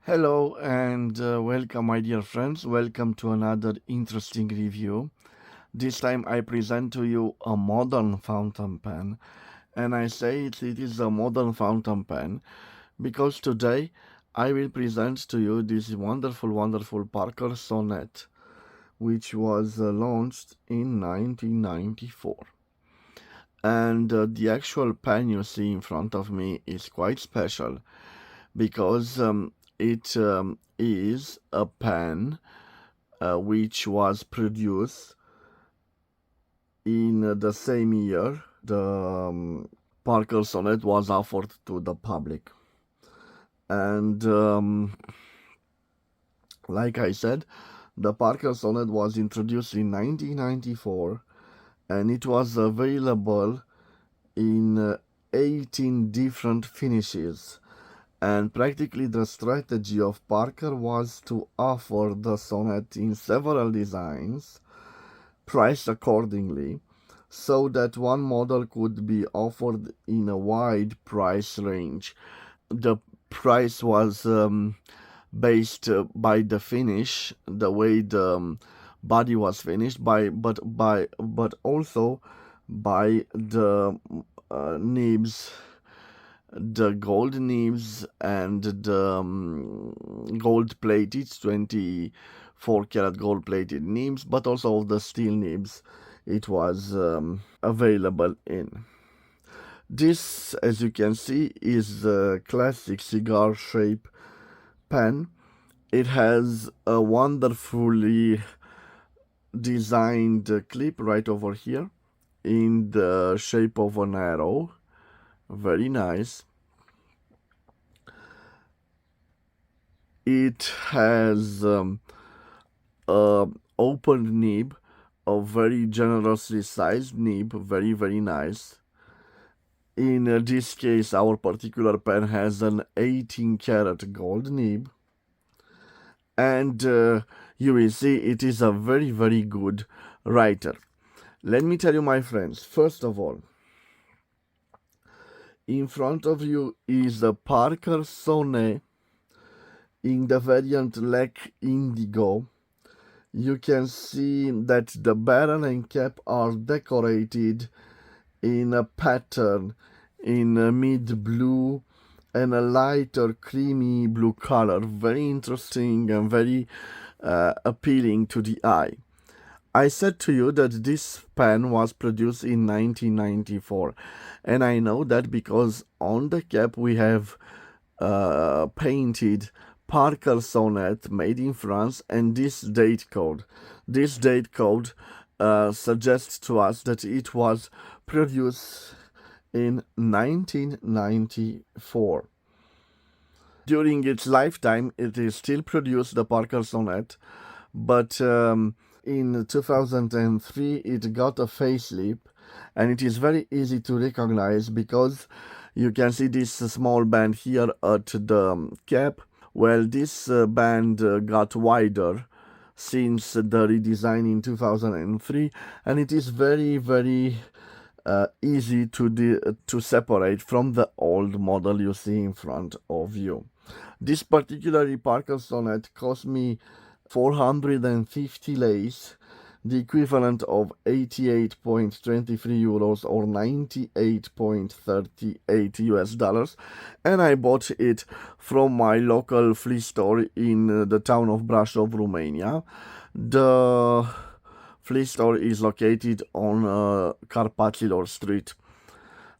Hello and welcome, my dear friends. Welcome to another interesting review. This time I present to you a modern fountain pen, and I say it is a modern fountain pen because today I will present to you this wonderful Parker Sonnet, which was launched in 1994. And the actual pen you see in front of me is quite special because it is a pen which was produced in the same year the Parker Sonnet was offered to the public. And like I said, the Parker Sonnet was introduced in 1994 and it was available in 18 different finishes. And practically the strategy of Parker was to offer the sonnet in several designs, priced accordingly, so that one model could be offered in a wide price range. The price was based by the finish, the way the body was finished, but also by the nibs, the gold nibs and the gold plated 24 karat gold plated nibs, but also the steel nibs it was available in. This, as you can see, is the classic cigar shape pen. It has a wonderfully designed clip right over here in the shape of an arrow. Very nice. It has a open nib, a very generously sized nib, very nice. In this case, our particular pen has an 18 karat gold nib, and you will see it is a very good writer. Let me tell you, my friends, first of all, in front of you is the Parker Sonnet in the variant Laque Indigo. You can see that the barrel and cap are decorated in a pattern in a mid blue and a lighter creamy blue color. Very interesting and very appealing to the eye. I said to you that this pen was produced in 1994, and I know that because on the cap we have painted Parker Sonnet made in France and this date code. This date code suggests to us that it was produced in 1994. During its lifetime, it is still produced, the Parker Sonnet, but in 2003 it got a facelift, and it is very easy to recognize because you can see this small band here at the cap. Well, this band got wider since the redesign in 2003, and it is very easy to separate from the old model you see in front of you. This particular Parker Sonnet cost me 450 lays, the equivalent of 88.23 euros or 98.38 US dollars, and I bought it from my local flea store in the town of Brașov, Romania. The flea store is located on Carpaților Street,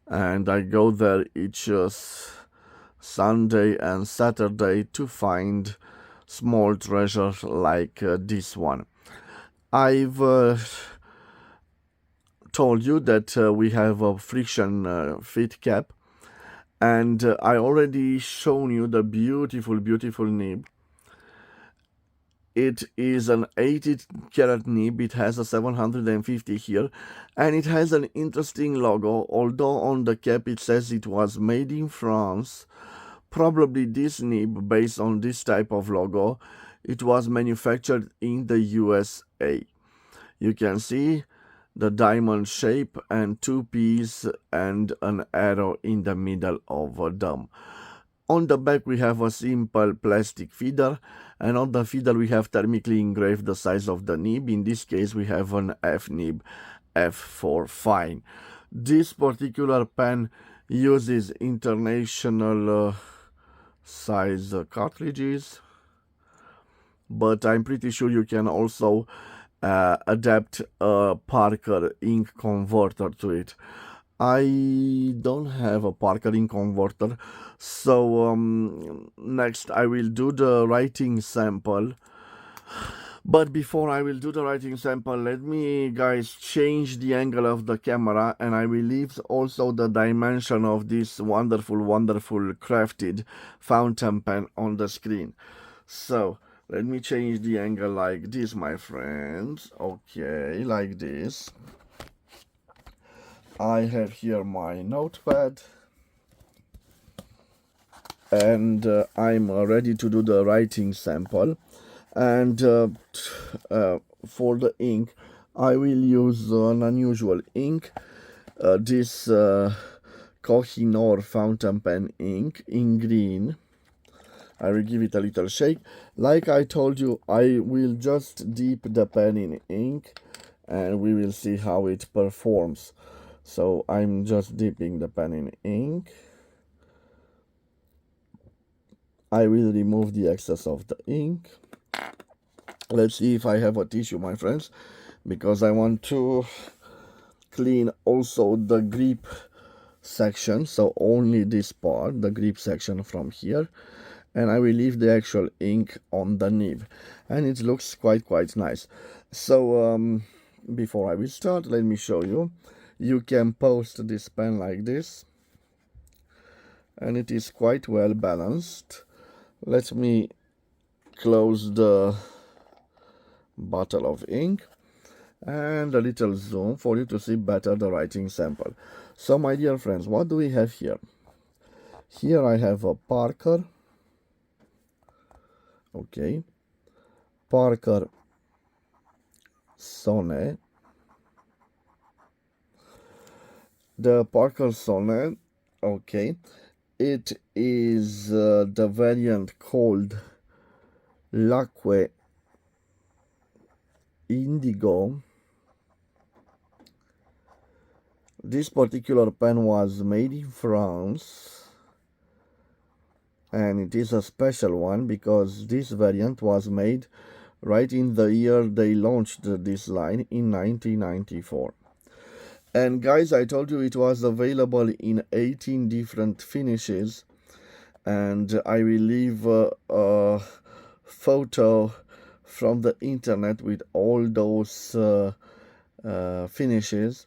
and I go there each Sunday and Saturday to find small treasures like this one. I've told you that we have a friction fit cap, and I already shown you the beautiful nib. It is an 80 karat nib. It has a 750 here, and it has an interesting logo. Although on the cap it says it was made in France, probably this nib, based on this type of logo, it was manufactured in the USA. You can see the diamond shape and two P's and an arrow in the middle of them. On the back we have a simple plastic feeder, and on the feeder we have thermically engraved the size of the nib. In this case we have an F nib, F for fine. This particular pen uses international size cartridges, but I'm pretty sure you can also adapt a Parker ink converter to it. I don't have a Parker ink converter, so next I will do the writing sample. But before I will do the writing sample, let me guys change the angle of the camera, and I will leave also the dimension of this wonderful crafted fountain pen on the screen. So let me change the angle like this, my friends. Okay, like this. I have here my notepad, and I'm ready to do the writing sample. And for the ink, I will use an unusual ink, this Kohinoor fountain pen ink in green. I will give it a little shake. Like I told you, I will just dip the pen in ink and we will see how it performs. So I'm just dipping the pen in ink. I will remove the excess of the ink. Let's see if I have a tissue, my friends, because I want to clean also the grip section, so only this part, the grip section from here, and I will leave the actual ink on the nib, and it looks quite nice. So before I will start, let me show you. You can post this pen like this, and it is quite well balanced. Let me close the bottle of ink and a little zoom for you to see better the writing sample. So my dear friends, what do we have here? Here I have a Parker, okay, Parker Sonnet. The Parker Sonnet, okay, it is the variant called Laque Indigo. This particular pen was made in France, and it is a special one because this variant was made right in the year they launched this line in 1994. And guys, I told you it was available in 18 different finishes, and I will leave a photo from the internet with all those finishes.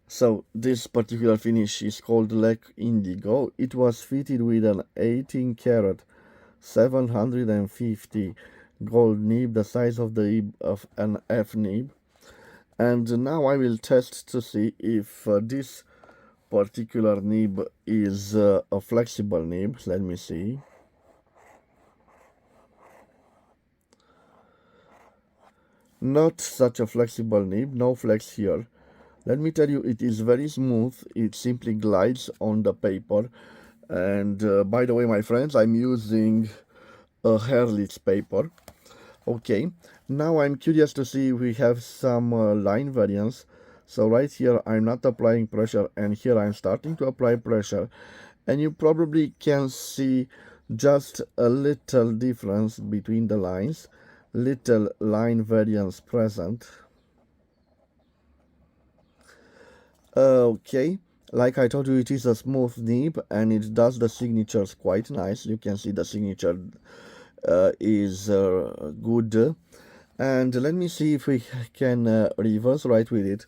So this particular finish is called Laque Indigo. It was fitted with an 18 karat 750 gold nib, the size of the nib of an F nib. And now I will test to see if this particular nib is a flexible nib. Let me see. Not such a flexible nib, no flex here. Let me tell you, it is very smooth. It simply glides on the paper. And by the way, my friends, I'm using a hairless paper. Okay, now I'm curious to see if we have some line variance. So right here, I'm not applying pressure, and here I'm starting to apply pressure. And you probably can see just a little difference between the lines, little line variance present. Okay, like I told you, it is a smooth nib and it does the signatures quite nice. You can see the signature is good. And let me see if we can reverse write with it.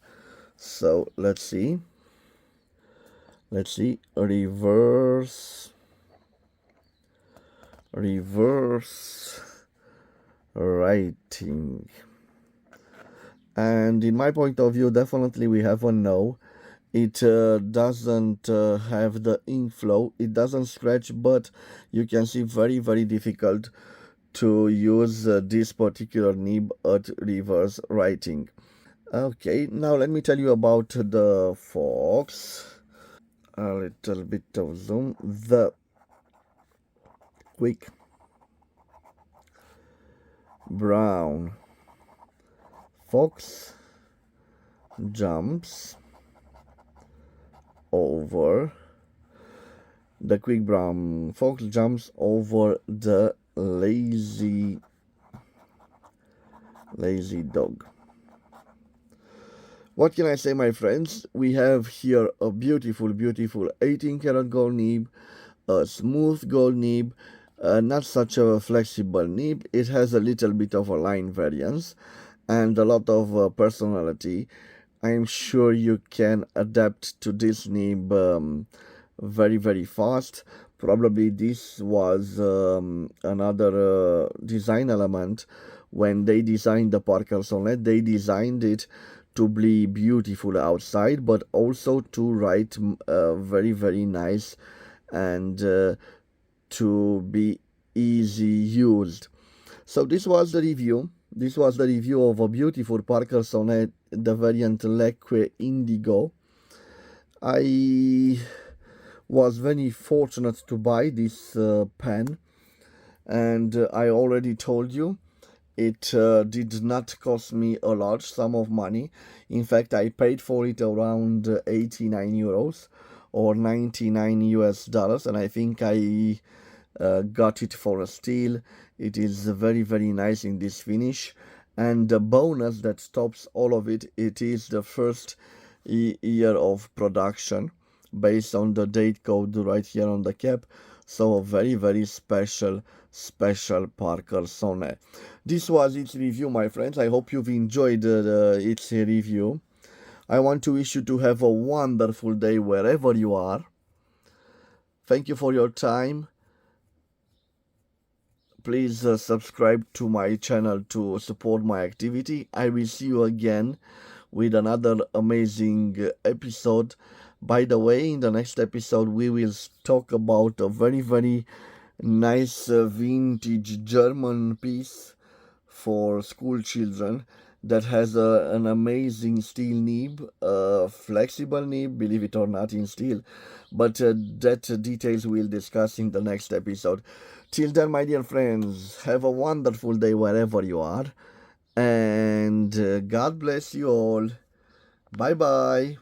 So let's see, reverse writing. And in my point of view, definitely we have a no. It doesn't have the ink flow, it doesn't scratch, but you can see very difficult to use this particular nib at reverse writing. Okay, now let me tell you about the fox. A little bit of zoom. The quick brown fox jumps over the quick brown fox jumps over the lazy dog. What can I say, my friends? We have here a beautiful 18-karat gold nib, a smooth gold nib, not such a flexible nib. It has a little bit of a line variance and a lot of personality. I am sure you can adapt to this nib very fast. Probably this was another design element when they designed the Parker Sonnet. They designed it to be beautiful outside, but also to write very nice and to be easy used. So this was the review. This was the review of a beautiful Parker Sonnet, the variant Laque Indigo. I was very fortunate to buy this pen, and I already told you it did not cost me a large sum of money. In fact, I paid for it around 89 euros or 99 US dollars, and I think I got it for a steal. It is very nice in this finish, and the bonus that stops all of it, it is the first year of production based on the date code right here on the cap. So a very special Parker Sonnet. This was its review, my friends. I hope you've enjoyed its review. I want to wish you to have a wonderful day wherever you are. Thank you for your time. Please subscribe to my channel to support my activity. I will see you again with another amazing episode. By the way, in the next episode we will talk about a very nice vintage German piece for school children that has an amazing steel nib, flexible nib, believe it or not, in steel, but that details we'll discuss in the next episode. Till then, my dear friends, have a wonderful day wherever you are, and God bless you all. Bye bye.